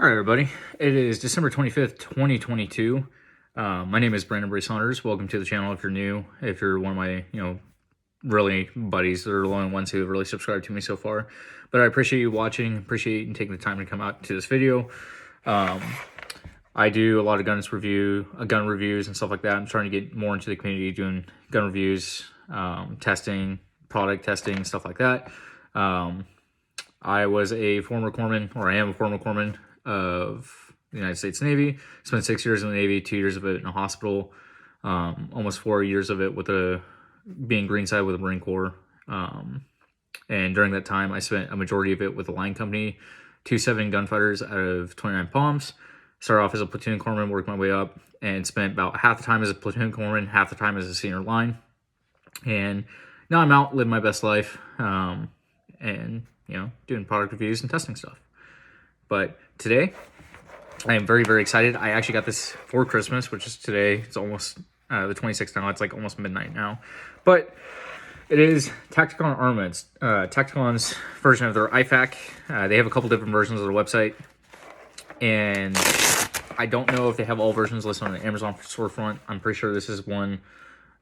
All right, everybody. It is December 25th, 2022. My name is Brandon Brace Saunders. Welcome to the channel if you're new. If you're one of my, really buddies, they're the only ones who have really subscribed to me so far. But I appreciate you watching, appreciate you taking the time to come out to this video. I do a lot of gun reviews and stuff like that. I'm trying to get more into the community doing gun reviews, testing, product testing, stuff like that. I was a former corpsman, or I am a former corpsman of the United States Navy. Spent 6 years in the Navy, 2 years of it in a hospital, almost 4 years of it with being greenside with the Marine Corps. And during that time, I spent a majority of it with the line company, 2-7 gunfighters out of 29 Palms. Started off as a platoon corpsman, worked my way up, and spent about half the time as a platoon corpsman, half the time as a senior line. And now I'm out, living my best life, and doing product reviews and testing stuff. But today, I am very, very excited. I actually got this for Christmas, which is today. It's almost the 26th now. It's like almost midnight now. But it is Tacticon armaments. Tacticon's version of their IFAK. They have a couple different versions of their website. And I don't know if they have all versions listed on the Amazon storefront. I'm pretty sure this is one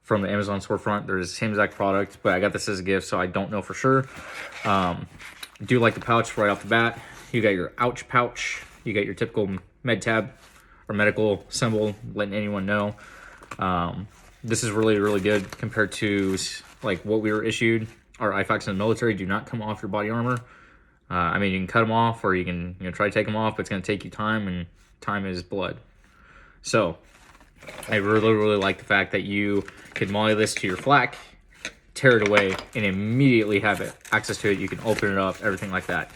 from the Amazon storefront. They're the same exact product, but I got this as a gift, so I don't know for sure. I do like the pouch right off the bat. You got your ouch pouch. You got your typical med tab or medical symbol, letting anyone know. This is really, really good compared to like what we were issued. Our IFAKs in the military do not come off your body armor. I mean, you can cut them off, or you can try to take them off, but it's going to take you time, and time is blood. So I really, really like the fact that you can molly this to your flak, tear it away, and immediately have access to it. You can open it up, everything like that.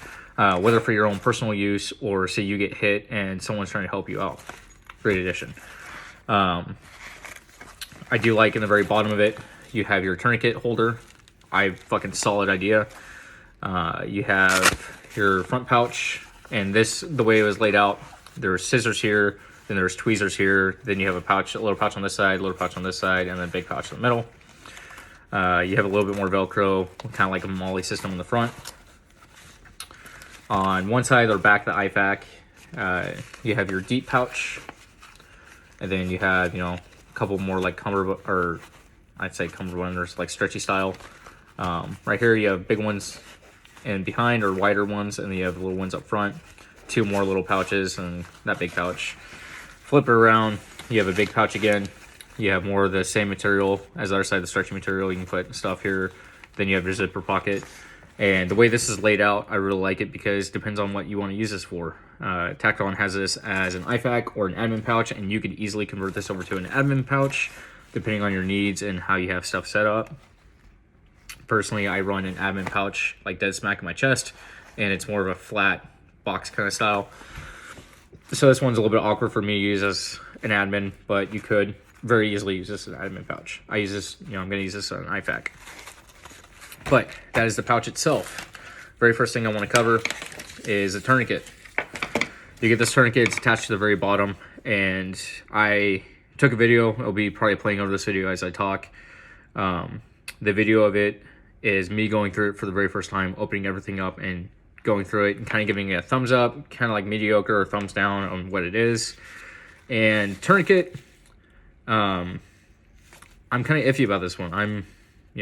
Whether for your own personal use or say you get hit and someone's trying to help you out. Great addition. I do like in the very bottom of it, you have your tourniquet holder. Fucking solid idea. You have your front pouch, and the way it was laid out, there's scissors here, then there's tweezers here, then you have a little pouch on this side, a little pouch on this side, and then a big pouch in the middle. You have a little bit more Velcro, kind of like a MOLLE system in the front. On one side or back of the IFAK, you have your deep pouch, and then you have, a couple more like cummerbund or like stretchy style. Right here you have big ones and behind, or wider ones, and then you have little ones up front. 2 more little pouches and that big pouch. Flip it around, you have a big pouch again. You have more of the same material as the other side, the stretchy material. You can put stuff here. Then you have your zipper pocket. And the way this is laid out, I really like it because it depends on what you want to use this for. Tacticon has this as an IFAK or an admin pouch, and you could easily convert this over to an admin pouch depending on your needs and how you have stuff set up. Personally, I run an admin pouch like dead smack in my chest, and it's more of a flat box kind of style. So this one's a little bit awkward for me to use as an admin, but you could very easily use this as an admin pouch. I use this, I'm going to use this on an IFAK. But that is the pouch itself. Very first thing I want to cover is a tourniquet. You get this tourniquet, it's attached to the very bottom, and I took a video. It'll be probably playing over this video as I talk. The video of it is me going through it for the very first time, opening everything up and going through it and kind of giving it a thumbs up, kind of like mediocre or thumbs down on what it is. And tourniquet, I'm kind of iffy about this one.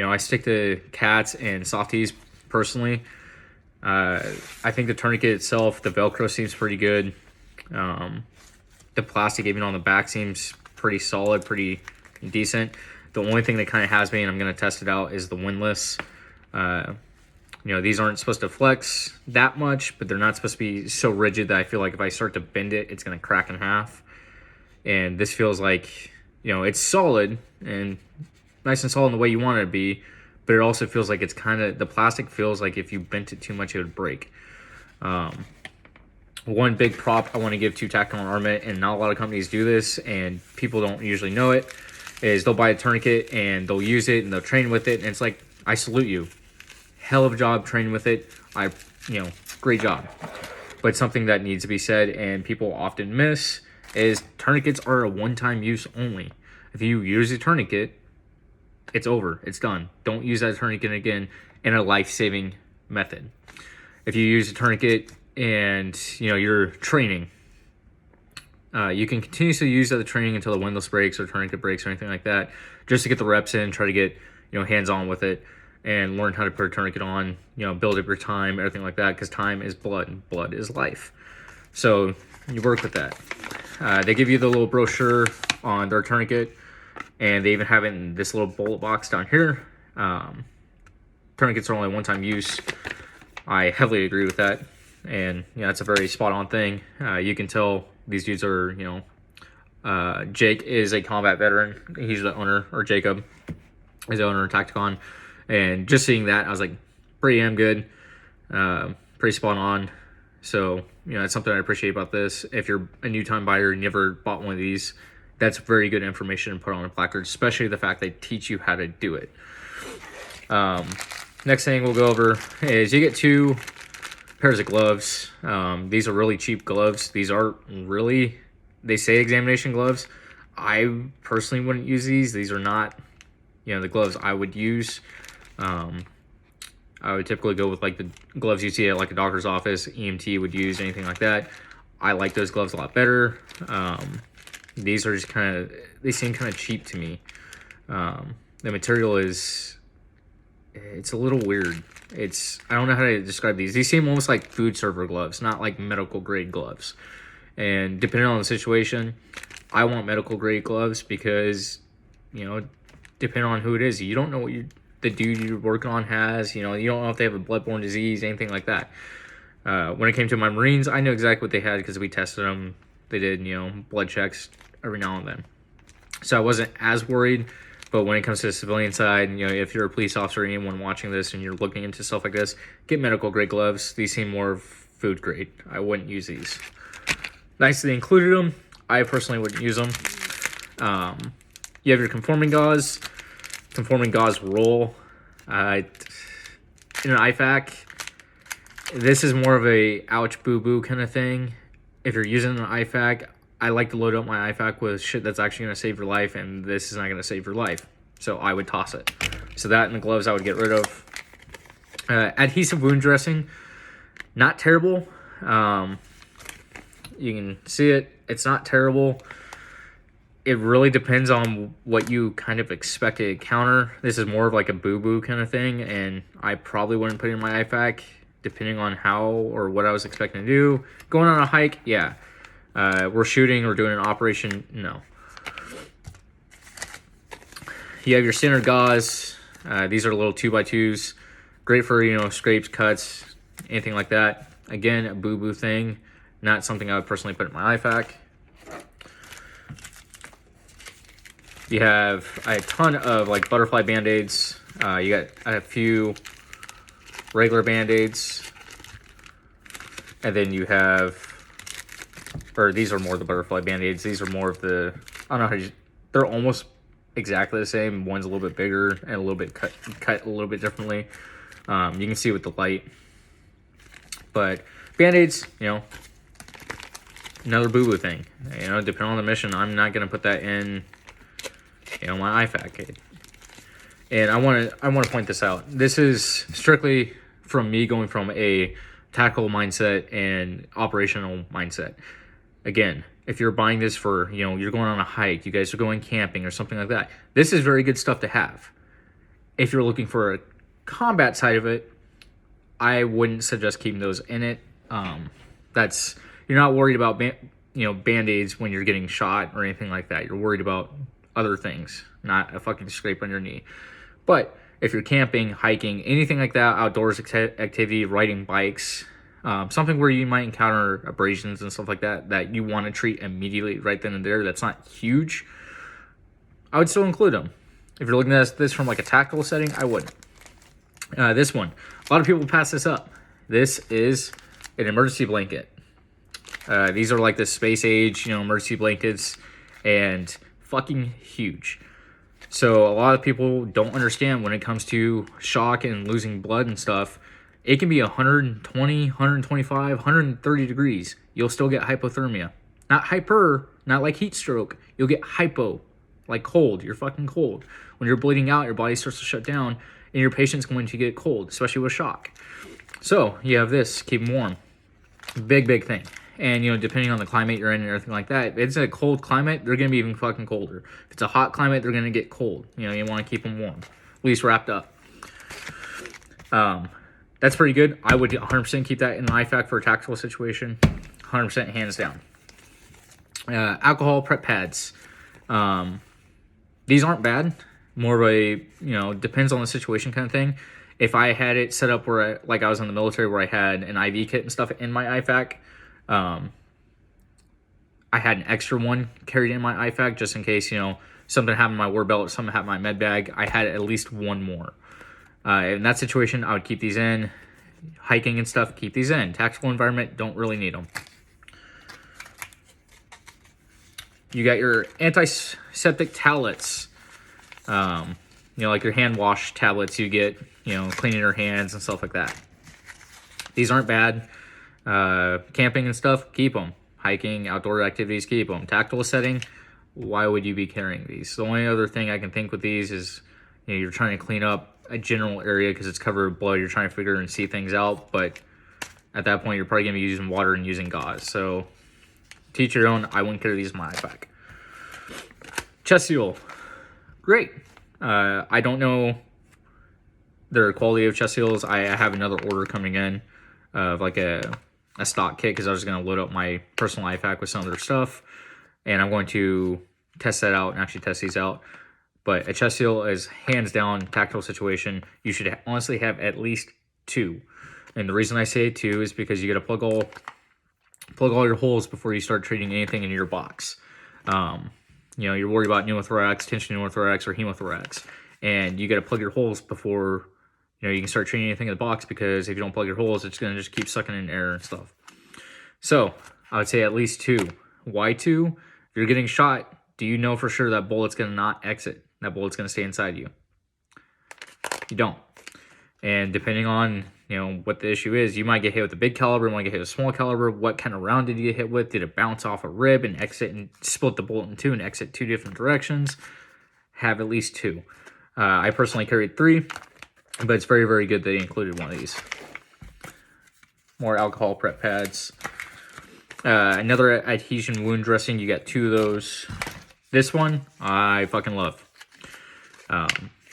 I stick to cats and softies personally. I think the tourniquet itself, the Velcro seems pretty good. The plastic even on the back seems pretty solid, pretty decent. The only thing that kind of has me, and I'm going to test it out, is the windlass. These aren't supposed to flex that much, but they're not supposed to be so rigid that I feel like if I start to bend it, it's going to crack in half. And this feels like, it's solid and nice and solid in the way you want it to be, but it also feels like the plastic feels like if you bent it too much, it would break. One big prop I want to give to Tacticon Armament, and not a lot of companies do this, and people don't usually know it, is they'll buy a tourniquet and they'll use it and they'll train with it, and it's like, I salute you. Hell of a job training with it. Great job. But something that needs to be said and people often miss is tourniquets are a one-time use only. If you use a tourniquet, it's over. It's done. Don't use that tourniquet again in a life-saving method. If you use a tourniquet and you're training, you can continuously use the training until the windlass breaks or tourniquet breaks or anything like that, just to get the reps in, try to get hands-on with it and learn how to put a tourniquet on, build up your time, everything like that, because time is blood and blood is life. So you work with that. They give you the little brochure on their tourniquet, and they even have it in this little bullet box down here. Tourniquets are only one-time use. I heavily agree with that, and it's a very spot-on thing. You can tell these dudes are, Jake is a combat veteran. He's the owner, or Jacob is the owner of Tacticon, and just seeing that, I was like, pretty damn good, pretty spot on. So it's something I appreciate about this. If you're a new time buyer and you never bought one of these, that's very good information to put on a placard, especially the fact they teach you how to do it. Next thing we'll go over is you get 2 pairs of gloves. These are really cheap gloves. These are really, they say examination gloves. I personally wouldn't use these. These are not, the gloves I would use. I would typically go with like the gloves you see at like a doctor's office, EMT would use, anything like that. I like those gloves a lot better. These are just they seem kind of cheap to me. The material is, it's a little weird. I don't know how to describe these. These seem almost like food server gloves, not like medical grade gloves. And depending on the situation, I want medical grade gloves because, depending on who it is, you don't know what the dude you're working on has. You don't know if they have a bloodborne disease, anything like that. When it came to my Marines, I knew exactly what they had because we tested them. They did, blood checks every now and then. So I wasn't as worried. But when it comes to the civilian side, if you're a police officer or anyone watching this and you're looking into stuff like this, get medical grade gloves. These seem more food grade. I wouldn't use these. Nice they included them. I personally wouldn't use them. You have your conforming gauze. Conforming gauze roll. In an IFAK, this is more of a ouch boo-boo kind of thing. If you're using an IFAK, I like to load up my IFAK with shit that's actually going to save your life, and this is not going to save your life. So I would toss it. So that and the gloves I would get rid of. Adhesive wound dressing, not terrible. You can see it. It's not terrible. It really depends on what you kind of expect to encounter. This is more of like a boo-boo kind of thing, and I probably wouldn't put it in my IFAK, depending on how or what I was expecting to do. Going on a hike, yeah. We're shooting or doing an operation, no. You have your standard gauze. These are little 2x2s. Great for, scrapes, cuts, anything like that. Again, a boo-boo thing. Not something I would personally put in my IFAK. You have a ton of like butterfly band-aids. You got a few regular band-aids. And then you have, or these are more the butterfly band-aids. These are more of the, I don't know how they're almost exactly the same. One's a little bit bigger and a little bit cut a little bit differently. You can see with the light. But band-aids, another boo-boo thing. Depending on the mission, I'm not going to put that in, my IFAK. And I want to point this out. This is strictly from me going from a tactical mindset and operational mindset. Again, if you're buying this for, you're going on a hike, you guys are going camping or something like that, this is very good stuff to have. If you're looking for a combat side of it, I wouldn't suggest keeping those in it. You're not worried about band-aids when you're getting shot or anything like that. You're worried about other things, not a fucking scrape on your knee. But if you're camping, hiking, anything like that, outdoors activity, riding bikes, something where you might encounter abrasions and stuff like that you want to treat immediately right then and there, that's not huge, I would still include them. If you're looking at this from like a tactical setting, I wouldn't. This one, a lot of people pass this up. This is an emergency blanket. These are like the space age, emergency blankets, and fucking huge. So a lot of people don't understand when it comes to shock and losing blood and stuff. It can be 120, 125, 130 degrees. You'll still get hypothermia. Not hyper, not like heat stroke. You'll get hypo, like cold. You're fucking cold. When you're bleeding out, your body starts to shut down, and your patient's going to get cold, especially with shock. So you have this, keep them warm. Big thing. And, you know, depending on the climate you're in and everything like that, if it's a cold climate, they're going to be even fucking colder. If it's a hot climate, they're going to get cold. You know, you want to keep them warm, at least wrapped up. That's pretty good. I would 100% keep that in the IFAK for a tactical situation. 100% hands down. Alcohol prep pads. These aren't bad. More of a, you know, depends on the situation kind of thing. If I had it set up where, like I was in the military, where I had an IV kit and stuff in my IFAK, I had an extra one carried in my IFAK just in case, you know, something happened to my war belt, something happened to my med bag. I had at least one more. In that situation, I would keep these in. Hiking and stuff, keep these in. Tactical environment, don't really need them. You got your antiseptic tablets. You know, like your hand wash tablets you get, you know, cleaning your hands and stuff like that. These aren't bad. Camping and stuff, keep them. Hiking, outdoor activities, keep them. Tactical setting, why would you be carrying these? The only other thing I can think with these is, you know, you're trying to clean up a general area because it's covered with blood. You're trying to figure and see things out, but at that point, you're probably going to be using water and using gauze. So, teach your own. I wouldn't carry these in my IFAK. Chest seal, great. I don't know their quality of chest seals. I have another order coming in of like a stock kit because I was going to load up my personal IFAK with some of their stuff, and I'm going to test that out and actually test these out. But a chest seal is hands down tactical situation. You should honestly have at least 2. And the reason I say 2 is because you got to plug all your holes before you start treating anything in your box. You know, you're worried about pneumothorax, tension pneumothorax, or hemothorax. And you got to plug your holes before, you know, you can start treating anything in the box, because if you don't plug your holes, it's going to just keep sucking in air and stuff. So I would say at least 2. Why 2? If you're getting shot, do you know for sure that bullet's going to not exit? That bullet's going to stay inside you. You don't. And depending on, you know, what the issue is, you might get hit with a big caliber, you might get hit with a small caliber. What kind of round did you get hit with? Did it bounce off a rib and exit and split the bullet in 2 and exit 2 different directions? Have at least 2. I personally carried 3, but it's very good they included one of these. More alcohol prep pads. Another adhesion wound dressing. You got 2 of those. This one I fucking love.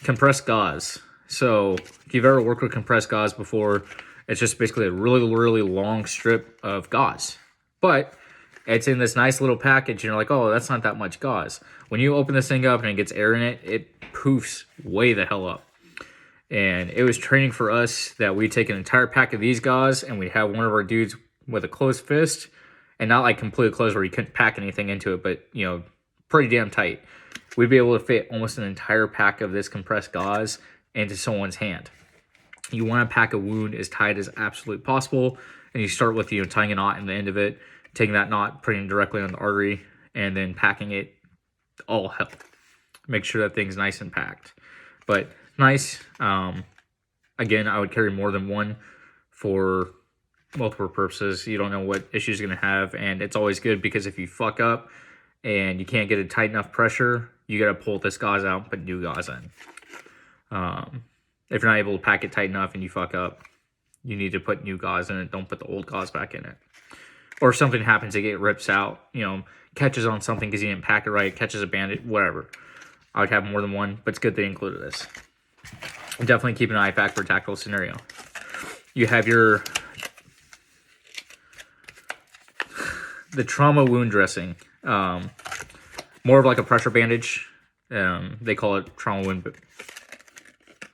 Compressed gauze. So if you've ever worked with compressed gauze before, it's just basically a really long strip of gauze, but it's in this nice little package, and you're like, oh, that's not that much gauze. When you open this thing up and it gets air in it, it poofs way the hell up. And it was training for us that we'd take an entire pack of these gauze and we'd have one of our dudes with a closed fist, and not like completely closed where you couldn't pack anything into it, but, you know, pretty damn tight. We'd be able to fit almost an entire pack of this compressed gauze into someone's hand. You want to pack a wound as tight as absolutely possible, and you start with, you know, tying a knot in the end of it, taking that knot, putting it directly on the artery, and then packing it all hell. Make sure that thing's nice and packed. But nice. Again, I would carry more than one for multiple purposes. You don't know what issues you're going to have, and it's always good because if you fuck up and you can't get a tight enough pressure, you got to pull this gauze out and put new gauze in. If you're not able to pack it tight enough and you fuck up, you need to put new gauze in it. Don't put the old gauze back in it. Or if something happens, it rips out, you know, catches on something because you didn't pack it right, catches a bandit, whatever. I would have more than one, but it's good they included this. Definitely keep an IFAK for a tactical scenario. You have the trauma wound dressing. More of like a pressure bandage. They call it trauma wound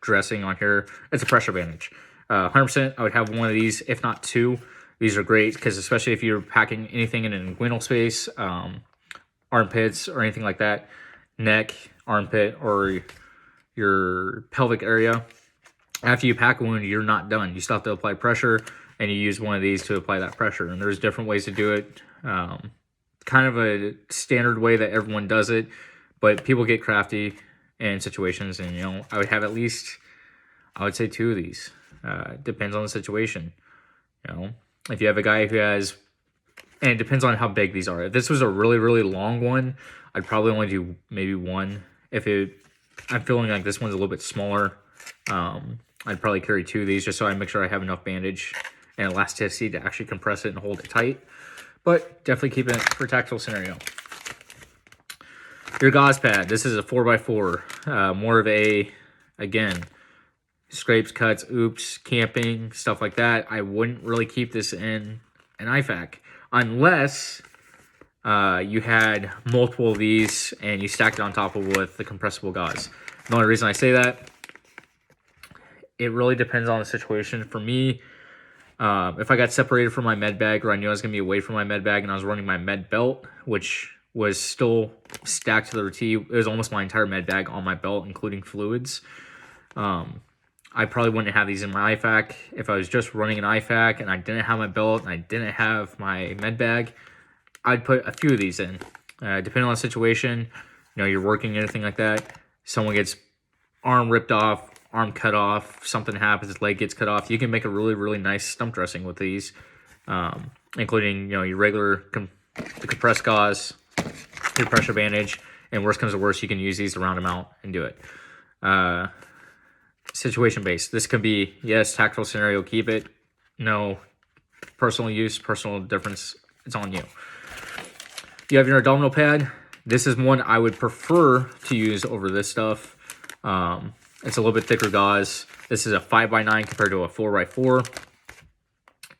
dressing on here. It's a pressure bandage. 100% I would have one of these, if not 2. These are great because especially if you're packing anything in an inguinal space, armpits or anything like that, neck, armpit, or your pelvic area. After you pack a wound, you're not done. You still have to apply pressure, and you use one of these to apply that pressure. And there's different ways to do it. Kind of a standard way that everyone does it, but people get crafty in situations, and, you know, I would have at least, I would say 2 of these. Depends on the situation. You know, if you have a guy who has, and it depends on how big these are. If this was a really long one, I'd probably only do maybe 1. I'm feeling like this one's a little bit smaller, I'd probably carry 2 of these just so I make sure I have enough bandage and elasticity to actually compress it and hold it tight. But definitely keep it for tactical scenario. Your gauze pad. This is a 4x4. More of a, again, scrapes, cuts, oops, camping, stuff like that. I wouldn't really keep this in an IFAK unless you had multiple of these and you stacked it on top of with the compressible gauze. The only reason I say that, it really depends on the situation. For me, if I got separated from my med bag, or I knew I was going to be away from my med bag and I was running my med belt, which was still stacked to the T, it was almost my entire med bag on my belt, including fluids. I probably wouldn't have these in my IFAK. If I was just running an IFAK and I didn't have my belt and I didn't have my med bag, I'd put a few of these in. Depending on the situation, you're working, anything like that, someone gets arm ripped off, arm cut off, something happens, his leg gets cut off, you can make a really, really nice stump dressing with these, including, your regular the compressed gauze, your pressure bandage, and worst comes to worst, you can use these to round them out and do it. Situation based. This could be, yes, tactical scenario, keep it. No, personal use, personal difference, it's on you. You have your abdominal pad. This is one I would prefer to use over this stuff. It's a little bit thicker gauze. This is a 5x9 compared to a 4x4.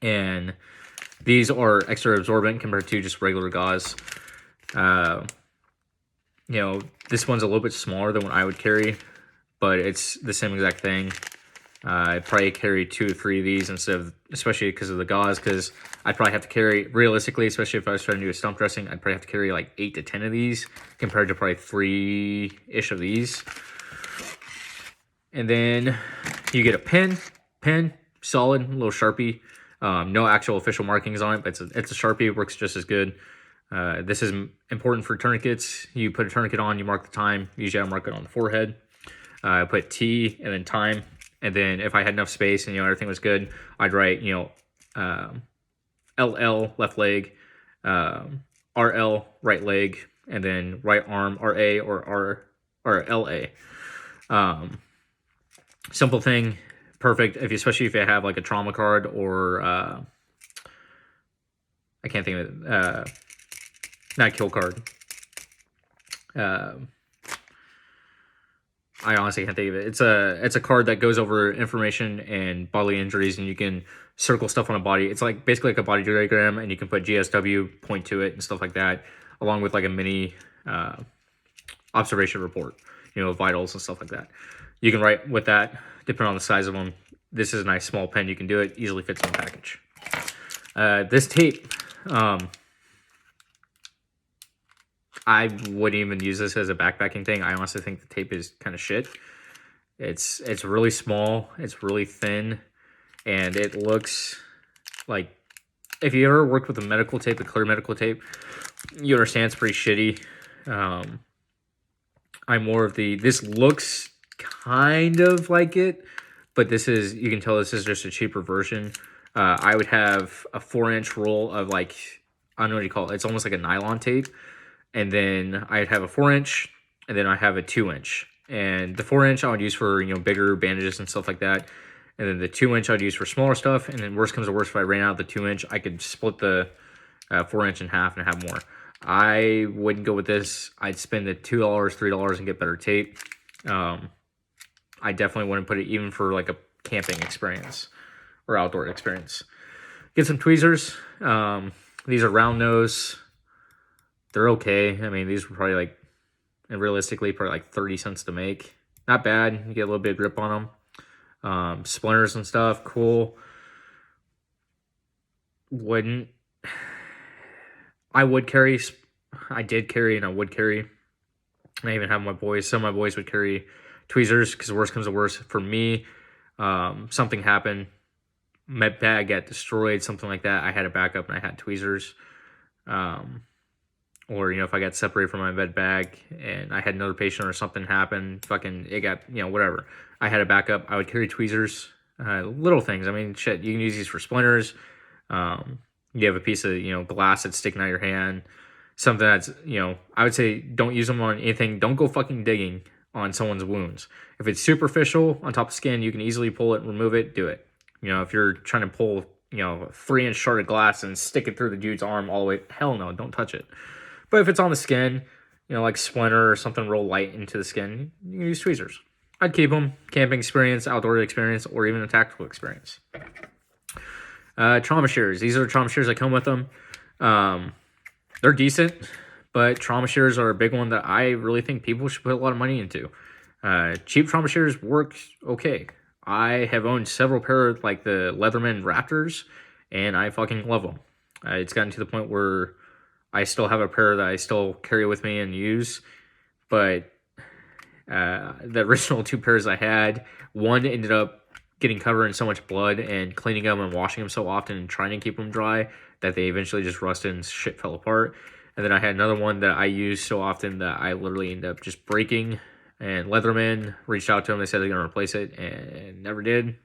And these are extra absorbent compared to just regular gauze. This one's a little bit smaller than what I would carry, but it's the same exact thing. I'd probably carry 2 or 3 of these instead of, especially because of the gauze, because I'd probably have to carry, realistically, especially if I was trying to do a stump dressing, I'd probably have to carry like 8 to 10 of these compared to probably 3-ish of these. And then you get a pen, solid, little Sharpie. No actual official markings on it, but it's a Sharpie. It works just as good. This is important for tourniquets. You put a tourniquet on, you mark the time. Usually I mark it on the forehead. I put T and then time. And then if I had enough space and, everything was good, I'd write, LL, left leg, RL, right leg, and then right arm, RA or LA. Simple thing, perfect, especially if you have like a trauma card or, I can't think of it, not kill card. I honestly can't think of it. It's a card that goes over information and bodily injuries, and you can circle stuff on a body. It's like basically like a body diagram, and you can put GSW, point to it, and stuff like that, along with like a mini observation report, vitals and stuff like that. You can write with that, depending on the size of them. This is a nice small pen. You can do it. Easily fits in the package. This tape, I wouldn't even use this as a backpacking thing. I honestly think the tape is kind of shit. It's really small. It's really thin. And it looks like, if you ever worked with a medical tape, a clear medical tape, you understand it's pretty shitty. I'm more of this looks kind of like it, but this is, you can tell this is just a cheaper version. I would have a 4-inch roll of like, I don't know what you call it. It's almost like a nylon tape. And then I'd have a 4-inch, and then I have a 2-inch. And the 4-inch I would use for, bigger bandages and stuff like that. And then the 2-inch I'd use for smaller stuff. And then worst comes to worst, if I ran out of the 2-inch, I could split the 4-inch in half and have more. I wouldn't go with this. I'd spend the $2, $3 and get better tape. I definitely wouldn't put it even for like a camping experience or outdoor experience. Get some tweezers. These are round nose. They're okay. I mean, these were probably like, and realistically, probably like 30 cents to make. Not bad. You get a little bit of grip on them. Splinters and stuff, cool. I would carry, I did carry, and I would carry. I even have some of my boys would carry tweezers, because worst comes to worst. For me, something happened, med bag got destroyed, something like that. I had a backup and I had tweezers. Or, if I got separated from my med bag and I had another patient or something happened, it got, whatever. I had a backup. I would carry tweezers, little things. I mean, shit, you can use these for splinters. You have a piece of, glass that's sticking out your hand. Something that's, I would say don't use them on anything. Don't go fucking digging on someone's wounds. If it's superficial on top of skin, you can easily pull it and remove it, do it. If you're trying to pull 3-inch shard of glass and stick it through the dude's arm all the way. Hell no, don't touch it. But if it's on the skin, like splinter or something real light into the skin, you can use tweezers. I'd keep them. Camping experience, outdoor experience, or even a tactical experience. Trauma shears. These are the trauma shears that come with them. They're decent, but trauma shears are a big one that I really think people should put a lot of money into. Cheap trauma shears work okay. I have owned several pair of like the Leatherman Raptors, and I fucking love them. It's gotten to the point where I still have a pair that I still carry with me and use, but the original 2 pairs I had, one ended up getting covered in so much blood and cleaning them and washing them so often and trying to keep them dry that they eventually just rusted and shit fell apart. And then I had another one that I used so often that I literally ended up just breaking. And Leatherman reached out to them. They said they're going to replace it and never did.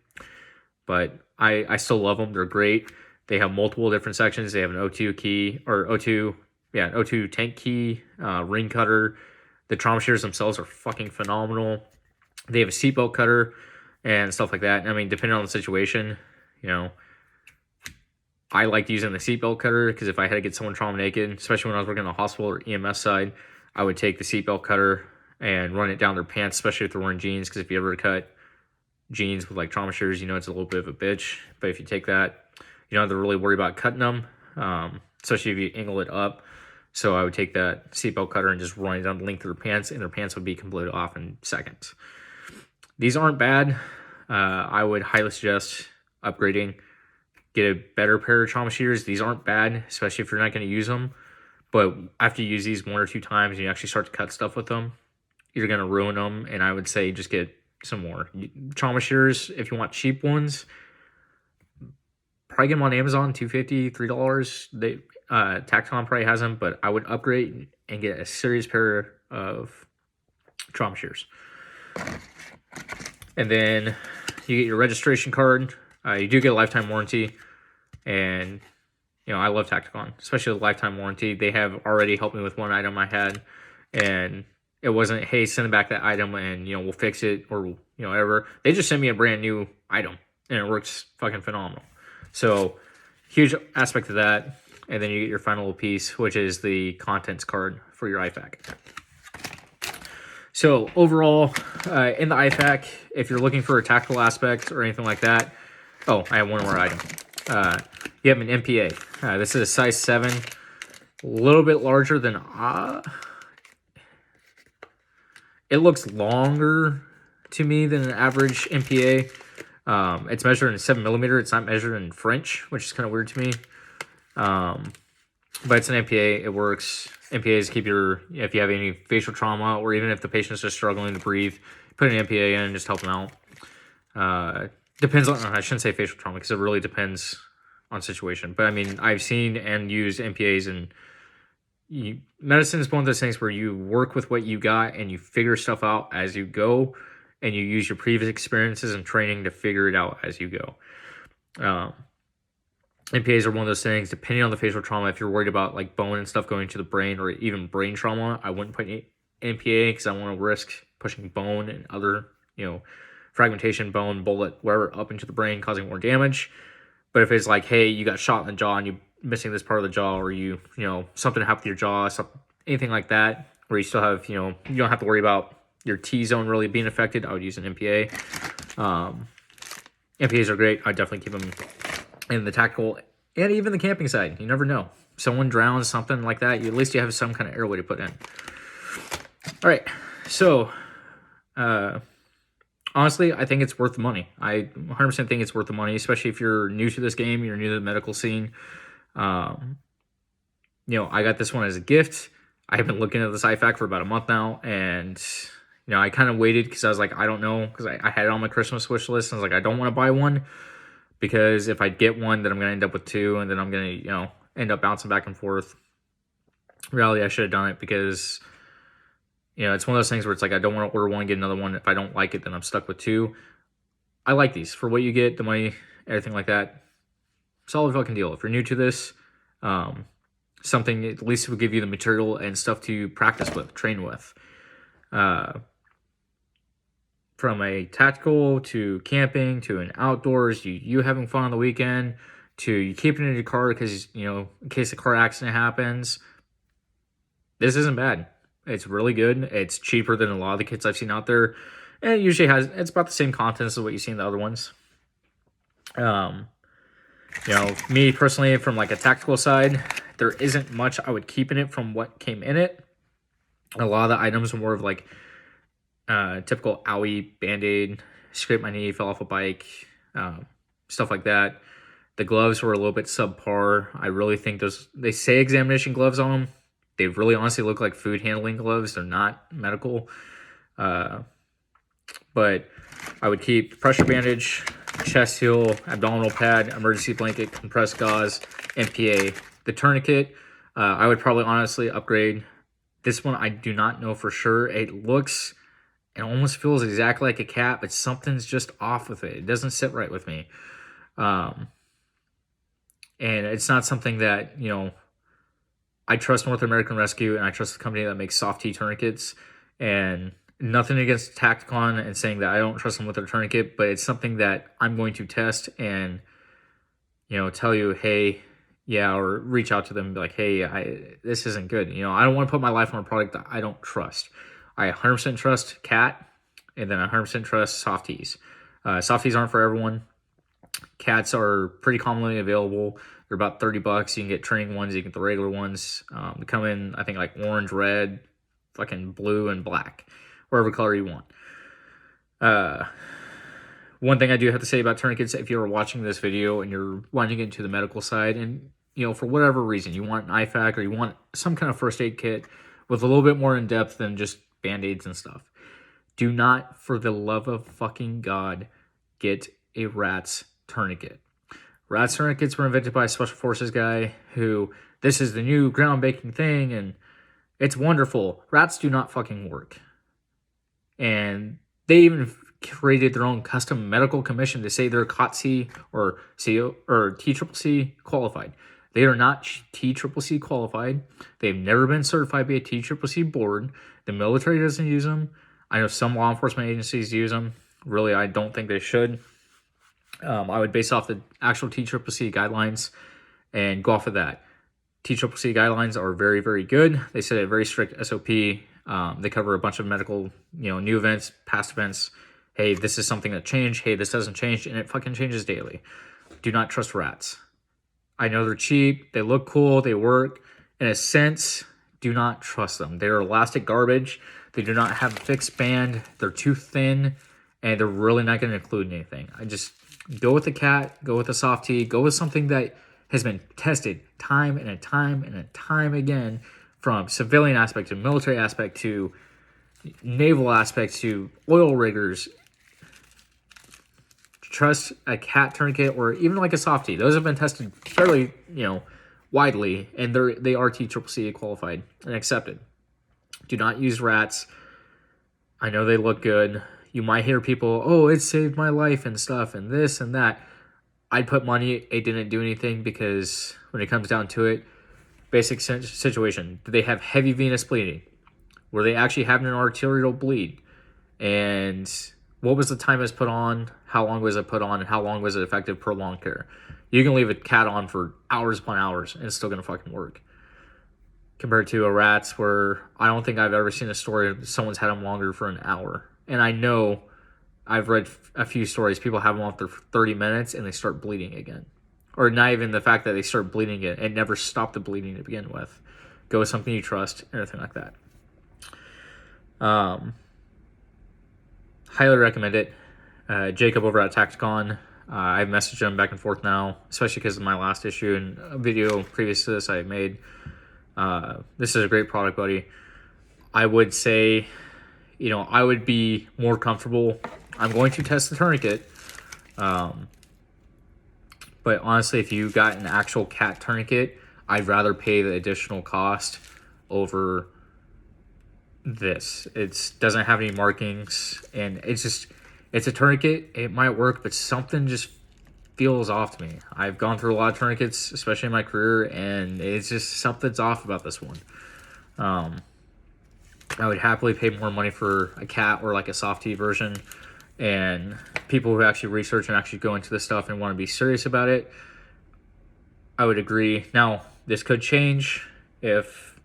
But I still love them. They're great. They have multiple different sections. They have an O2 key, or O2 tank key, ring cutter. The trauma shears themselves are fucking phenomenal. They have a seatbelt cutter and stuff like that. I mean, depending on the situation, I liked using the seatbelt cutter because if I had to get someone trauma naked, especially when I was working on the hospital or EMS side, I would take the seatbelt cutter and run it down their pants, especially if they're wearing jeans, because if you ever cut jeans with like trauma shears, it's a little bit of a bitch. But if you take that, you don't have to really worry about cutting them, especially if you angle it up. So I would take that seatbelt cutter and just run it down the length of their pants, and their pants would be completely off in seconds. These aren't bad. I would highly suggest upgrading. Get a better pair of trauma shears. These aren't bad, especially if you're not going to use them. But after you use these 1 or 2 times and you actually start to cut stuff with them, you're going to ruin them. And I would say just get some more. Trauma shears, if you want cheap ones, probably get them on Amazon, $2.50, $3. Tacticon probably has them, but I would upgrade and get a serious pair of trauma shears. And then you get your registration card. You do get a lifetime warranty, and I love Tacticon, especially the lifetime warranty. They have already helped me with one item I had, and it wasn't, hey, send back that item and we'll fix it, or whatever. They just sent me a brand new item, and it works fucking phenomenal. So huge aspect of that. And then you get your final piece, which is the contents card for your IFAK. So overall, in the IFAK, if you're looking for a tactical aspect or anything like that, I have one more item. You have an MPA. This is a size 7, a little bit larger than... it looks longer to me than an average MPA. It's measured in 7mm. It's not measured in French, which is kind of weird to me. But it's an MPA. It works. MPAs keep if you have any facial trauma, or even if the patient's just struggling to breathe, put an MPA in and just help them out. Depends on, I shouldn't say facial trauma, because it really depends on situation. But I mean, I've seen and used MPAs, and medicine is one of those things where you work with what you got and you figure stuff out as you go, and you use your previous experiences and training to figure it out as you go. MPAs are one of those things, depending on the facial trauma, if you're worried about like bone and stuff going to the brain, or even brain trauma, I wouldn't put MPA because I don't want to risk pushing bone and other, fragmentation, bone, bullet, wherever up into the brain, causing more damage. But if it's like, hey, you got shot in the jaw and you're missing this part of the jaw, or something happened to your jaw, anything like that, where you still have, you don't have to worry about your T-zone really being affected, I would use an MPA. MPAs are great. I definitely keep them in the tactical and even the camping side. You never know. Someone drowns, something like that. At least you have some kind of airway to put in. All right. So, honestly, I think it's worth the money. I 100% think it's worth the money, especially if you're new to this game, you're new to the medical scene. I got this one as a gift. I have been looking at this IFAK for about a month now, and I kind of waited because I was like, I don't know, because I had it on my Christmas wish list, and I was like, I don't want to buy one, because if I get one, then I'm going to end up with 2, and then I'm going to, end up bouncing back and forth. Reality, I should have done it, because, it's one of those things where it's like, I don't want to order one, get another one. If I don't like it, then I'm stuck with 2. I like these. For what you get, the money, everything like that, solid fucking deal. If you're new to this, something, at least it will give you the material and stuff to practice with, train with. From a tactical to camping to an outdoors, you having fun on the weekend, to you keep it in your car because, you know, in case a car accident happens. This isn't bad. It's really good. It's cheaper than a lot of the kits I've seen out there. And it usually it's about the same contents as what you see in the other ones. You know, me personally, from like a tactical side, there isn't much I would keep in it from what came in it. A lot of the items are more of like typical owie, band-aid, scraped my knee, fell off a bike, stuff like that. The gloves were a little bit subpar. I really think they say examination gloves on them. They really honestly look like food handling gloves. They're not medical. But I would keep pressure bandage, chest seal, abdominal pad, emergency blanket, compressed gauze, MPA. The tourniquet, I would probably honestly upgrade. This one I do not know for sure. It almost feels exactly like a cat, but something's just off with it. It doesn't sit right with me. And it's not something that, you know, I trust North American Rescue, and I trust the company that makes soft T tourniquets. And nothing against Tacticon and saying that I don't trust them with their tourniquet, but it's something that I'm going to test and, you know, tell you, hey, yeah, or reach out to them and be like, hey, this isn't good. You know, I don't want to put my life on a product that I don't trust. I 100% trust Cat, and then 100% trust softies. Softies aren't for everyone. Cats are pretty commonly available. They're about $30. You can get training ones. You can get the regular ones. They come in, I think, like orange, red, fucking blue, and black, whatever color you want. One thing I do have to say about tourniquets, if you're watching this video and you're wanting to get into the medical side, and, you know, for whatever reason, you want an IFAK or you want some kind of first aid kit with a little bit more in depth than just band-aids and stuff, do not, for the love of fucking God, get a rat's tourniquet. Rat's tourniquets were invented by a special forces guy who, this is the new groundbreaking thing and it's wonderful. Rats do not fucking work. And they even created their own custom medical commission to say they're COTC or CO or TCCC qualified. They are not TCCC qualified. They've never been certified by a TCCC board. The military doesn't use them. I know some law enforcement agencies use them. Really, I don't think they should. I would base off the actual TCCC guidelines and go off of that. TCCC guidelines are very, very good. They set a very strict SOP. They cover a bunch of medical, you know, new events, past events. Hey, this is something that changed. Hey, this doesn't change, and it fucking changes daily. Do not trust rats. I know they're cheap. They look cool. They work. In a sense, do not trust them. They're elastic garbage. They do not have a fixed band. They're too thin, and they're really not going to include anything. I just go with the Cat. Go with the soft T. Go with something that has been tested time and time again, from civilian aspect to military aspect to naval aspect to oil riggers. Trust a Cat tourniquet or even like a softie. Those have been tested fairly, you know, widely, and they are TCCC qualified and accepted. Do not use rats. I know they look good. You might hear people, oh, it saved my life and stuff and this and that. I'd put money it didn't do anything, because when it comes down to it, basic situation, do they have heavy venous bleeding? Were they actually having an arterial bleed? And what was the time it was put on? How long was it put on? And how long was it effective prolonged care? You can leave a Cat on for hours upon hours and it's still going to fucking work. Compared to a rat's, where I don't think I've ever seen a story of someone's had them longer for an hour. And I know I've read a few stories. People have them off there for 30 minutes and they start bleeding again. Or not even the fact that they start bleeding again. It never stopped the bleeding to begin with. Go with something you trust, anything like that. Highly recommend it. Jacob over at Tacticon. I've messaged him back and forth now, especially because of my last issue and a video previous to this I made. This is a great product, buddy. I would say, you know, I would be more comfortable. I'm going to test the tourniquet. But honestly, if you got an actual Cat tourniquet, I'd rather pay the additional cost over this. It doesn't have any markings, and it's a tourniquet. It might work, but something just feels off to me. I've gone through a lot of tourniquets, especially in my career, and it's just something's off about this one. I would happily pay more money for a Cat or like a softie version, and people who actually research and actually go into this stuff and want to be serious about it, I would agree. Now, this could change if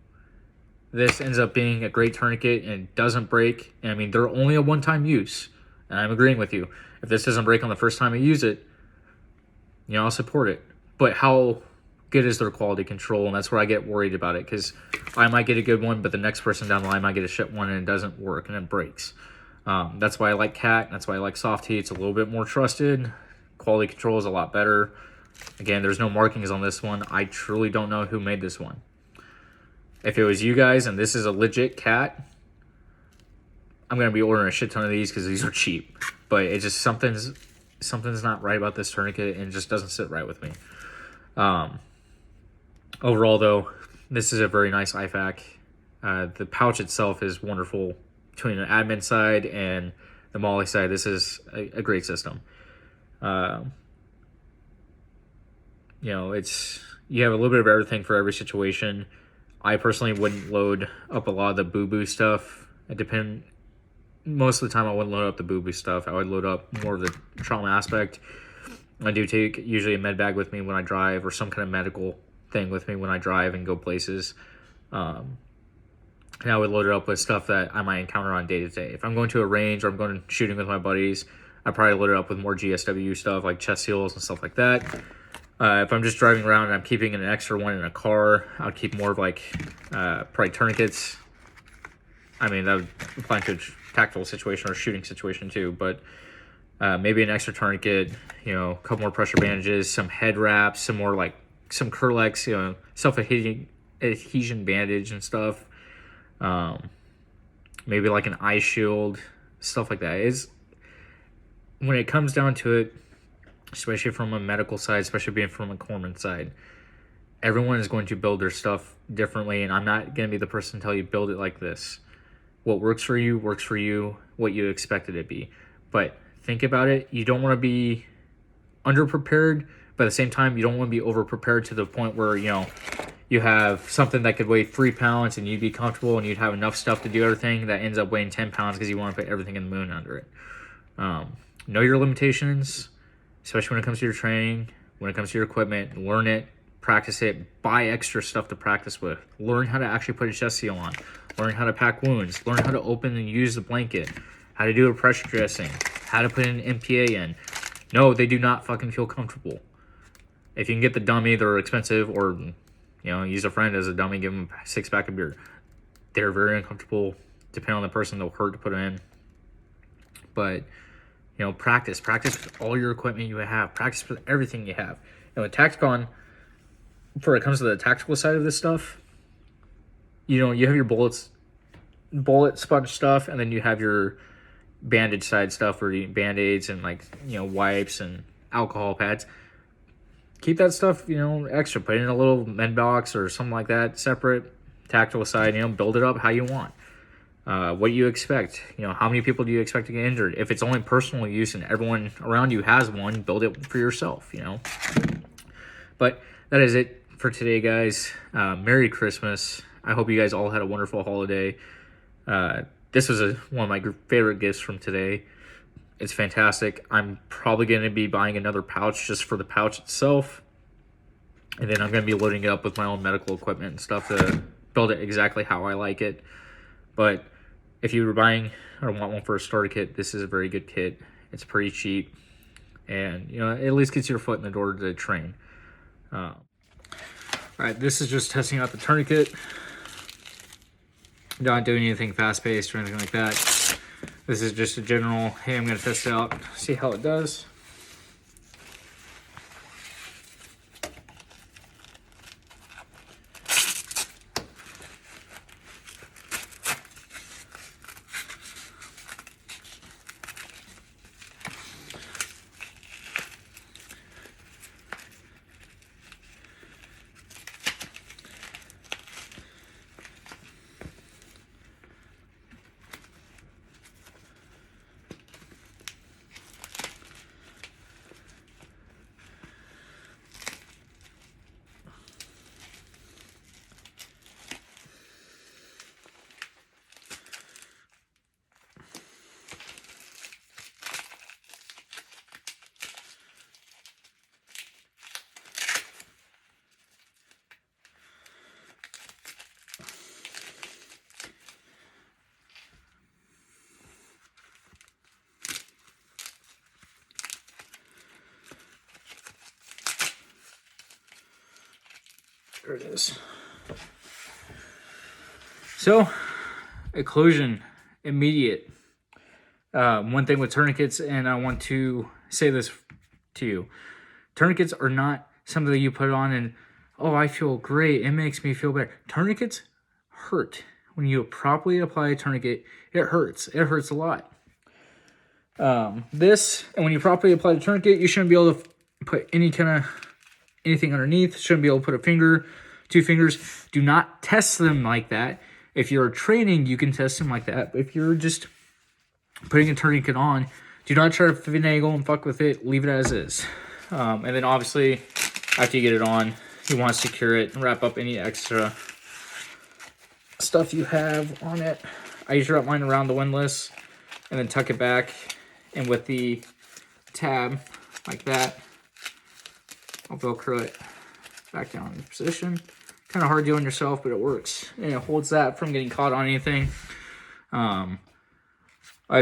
this ends up being a great tourniquet and it doesn't break. And I mean, they're only a one-time use. And I'm agreeing with you. If this doesn't break on the first time I use it, I'll support it. But how good is their quality control? And that's where I get worried about it, because I might get a good one, but the next person down the line might get a shit one and it doesn't work and it breaks. That's why I like Cat. That's why I like Softy. It's a little bit more trusted. Quality control is a lot better. Again, there's no markings on this one. I truly don't know who made this one. If it was you guys and this is a legit Cat, I'm going to be ordering a shit ton of these because these are cheap. But it's just something's not right about this tourniquet, and it just doesn't sit right with me. Overall, though, this is a very nice IFAK. The pouch itself is wonderful. Between the admin side and the Molly side, this is a great system. You have a little bit of everything for every situation. I personally wouldn't load up a lot of the boo-boo stuff. Most of the time I wouldn't load up the boo-boo stuff. I would load up more of the trauma aspect. I do take usually a med bag with me when I drive, or some kind of medical thing with me when I drive and go places. And I would load it up with stuff that I might encounter on day to day. If I'm going to a range or I'm going shooting with my buddies, I probably load it up with more GSW stuff like chest seals and stuff like that. If I'm just driving around and I'm keeping an extra one in a car, I'll keep more of probably tourniquets. I mean, that would apply to a tactical situation or a shooting situation too, but maybe an extra tourniquet, a couple more pressure bandages, some head wraps, some Kerlex, self-adhesion bandage and stuff. Maybe like an eye shield, stuff like that. When it comes down to it, especially from a medical side, especially being from a corpsman side, everyone is going to build their stuff differently, and I'm not going to be the person to tell you build it like this. What works for you, what you expect it to be. But think about it. You don't want to be underprepared, but at the same time, you don't want to be overprepared to the point where, you have something that could weigh 3 pounds and you'd be comfortable and you'd have enough stuff to do everything that ends up weighing 10 pounds because you want to put everything in the moon under it. Know your limitations, especially when it comes to your training, when it comes to your equipment. Learn it, practice it, buy extra stuff to practice with. Learn how to actually put a chest seal on. Learn how to pack wounds. Learn how to open and use the blanket. How to do a pressure dressing. How to put an MPA in. No, they do not fucking feel comfortable. If you can get the dummy, they're expensive, or use a friend as a dummy, give them a 6-pack of beer. They're very uncomfortable. Depending on the person, they'll hurt to put them in. But practice with all your equipment you have. Practice with everything you have. At Tacticon, before it comes to the tactical side of this stuff, you have your bullet sponge stuff, and then you have your bandage side stuff, or band-aids and wipes and alcohol pads. Keep that stuff, extra. Put it in a little med box or something like that, separate. Tactical side, build it up how you want. What you expect. How many people do you expect to get injured? If it's only personal use and everyone around you has one, build it for yourself, But that is it for today, guys. Merry Christmas. I hope you guys all had a wonderful holiday. This was one of my favorite gifts from today. It's fantastic. I'm probably going to be buying another pouch just for the pouch itself. And then I'm going to be loading it up with my own medical equipment and stuff to build it exactly how I like it. But if you were buying or want one for a starter kit, this is a very good kit. It's pretty cheap. And, it at least gets your foot in the door to train. All right, this is just testing out the tourniquet. Not doing anything fast-paced or anything like that. This is just a general, hey, I'm going to test it out, see how it does. There it is. So, occlusion, immediate. One thing with tourniquets, and I want to say this to you. Tourniquets are not something that you put on and, oh, I feel great. It makes me feel better. Tourniquets hurt. When you properly apply a tourniquet, it hurts. It hurts a lot. And when you properly apply the tourniquet, you shouldn't be able to put anything underneath. Shouldn't be able to put a finger, 2 fingers. Do not test them like that. If you're training, you can test them like that. But if you're just putting a tourniquet on, do not try to finagle and fuck with it. Leave it as is. And then obviously, after you get it on, you want to secure it and wrap up any extra stuff you have on it. I usually wrap mine around the windlass and then tuck it back. And with the tab, like that, I'll Velcro it back down in position. Kind of hard doing yourself, but it works. And it holds that from getting caught on anything. I'd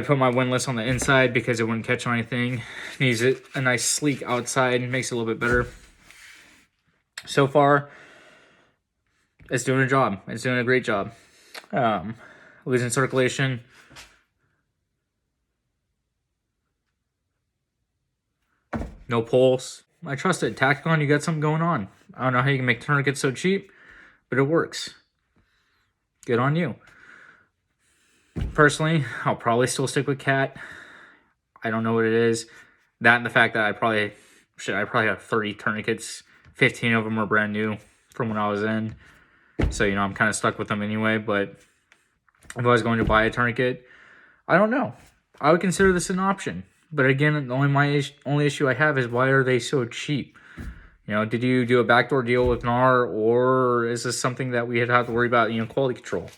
put my windlass on the inside because it wouldn't catch on anything. Needs it a nice sleek outside, makes it a little bit better. So far, it's doing a job. It's doing a great job. Losing circulation. No pulse. I trust it. Tacticon, you got something going on. I don't know how you can make tourniquets so cheap, but it works. Good on you. Personally, I'll probably still stick with Cat. I don't know what it is. That and the fact that I probably have 30 tourniquets. 15 of them are brand new from when I was in. So, I'm kind of stuck with them anyway. But if I was going to buy a tourniquet, I don't know. I would consider this an option. But again, the only issue I have is why are they so cheap? Did you do a backdoor deal with NAR, or is this something that we have to worry about, quality control?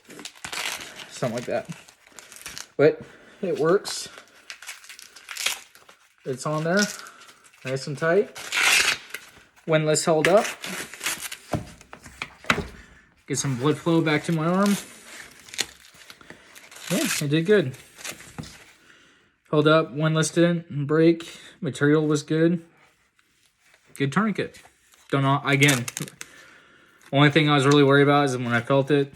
Something like that. But it works. It's on there, nice and tight. Windlass held up. Get some blood flow back to my arm. Yeah, I did good. Held up, windlass didn't break. Material was good. Good tourniquet. Don't know, again, only thing I was really worried about is when I felt it.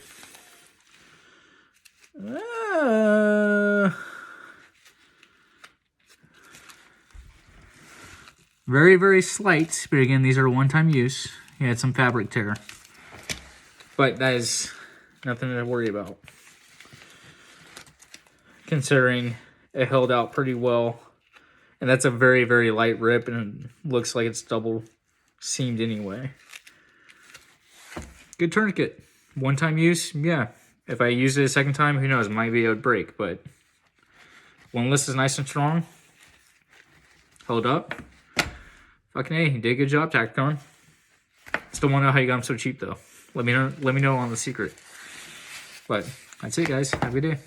Very, very slight, but again, these are one-time use. You had some fabric tear. But that is nothing to worry about. Considering it held out pretty well. And that's a very, very light rip, and it looks like it's double seamed anyway. Good tourniquet. One-time use, yeah. If I use it a second time, who knows, maybe it would break, but windlass is nice and strong. Held up. Fucking A, you did a good job, Tacticon. Still want to know how you got them so cheap, though. Let me know on the secret. But that's it, guys. Have a good day.